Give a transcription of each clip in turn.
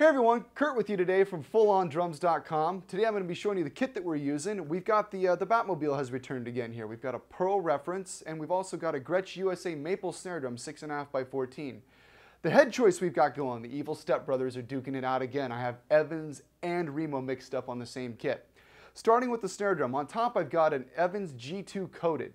Hey everyone, Kurt with you today from FullOnDrums.com. Today I'm going to be showing you the kit that we're using. We've got the Batmobile has returned again here. We've got a Pearl reference, and we've also got a Gretsch USA maple snare drum 6.5 by 14. The head choice we've got going, the evil stepbrothers are duking it out again. I have Evans and Remo mixed up on the same kit. Starting with the snare drum, on top I've got an Evans G2 coated.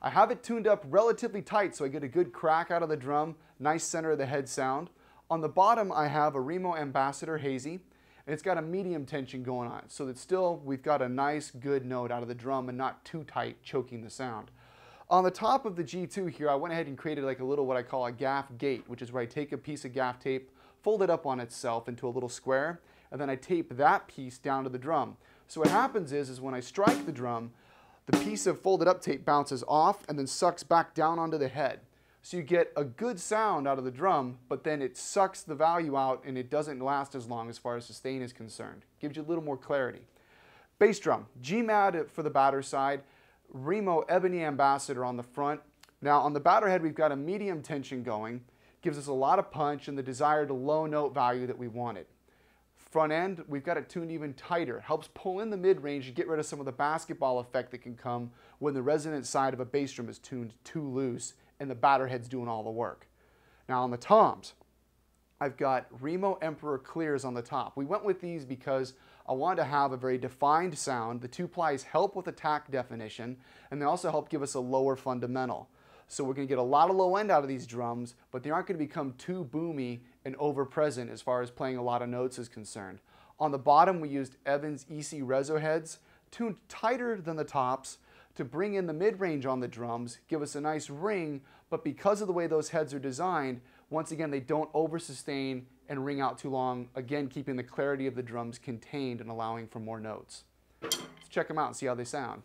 I have it tuned up relatively tight so I get a good crack out of the drum, nice center of the head sound. On the bottom, I have a Remo Ambassador Hazy, and it's got a medium tension going on, so that still we've got a nice, good note out of the drum and not too tight, choking the sound. On the top of the G2 here, I went ahead and created like a little what I call a gaff gate, which is where I take a piece of gaff tape, fold it up on itself into a little square, and then I tape that piece down to the drum. So what happens is when I strike the drum, the piece of folded up tape bounces off and then sucks back down onto the head. So you get a good sound out of the drum, but then it sucks the value out and it doesn't last as long as far as sustain is concerned. Gives you a little more clarity. Bass drum, GMAD for the batter side, Remo Ebony Ambassador on the front. Now on the batter head we've got a medium tension going, gives us a lot of punch and the desired low note value that we wanted. Front end, we've got it tuned even tighter. Helps pull in the mid-range and get rid of some of the basketball effect that can come when the resonant side of a bass drum is tuned too loose and the batter head's doing all the work. Now on the toms, I've got Remo Emperor clears on the top. We went with these because I wanted to have a very defined sound. The two plies help with attack definition, and they also help give us a lower fundamental. So we're going to get a lot of low end out of these drums, but they aren't going to become too boomy and over-present as far as playing a lot of notes is concerned. On the bottom, we used Evans EC Reso heads, tuned tighter than the tops, to bring in the mid-range on the drums, give us a nice ring, but because of the way those heads are designed, once again, they don't over-sustain and ring out too long, again, keeping the clarity of the drums contained and allowing for more notes. Let's check them out and see how they sound.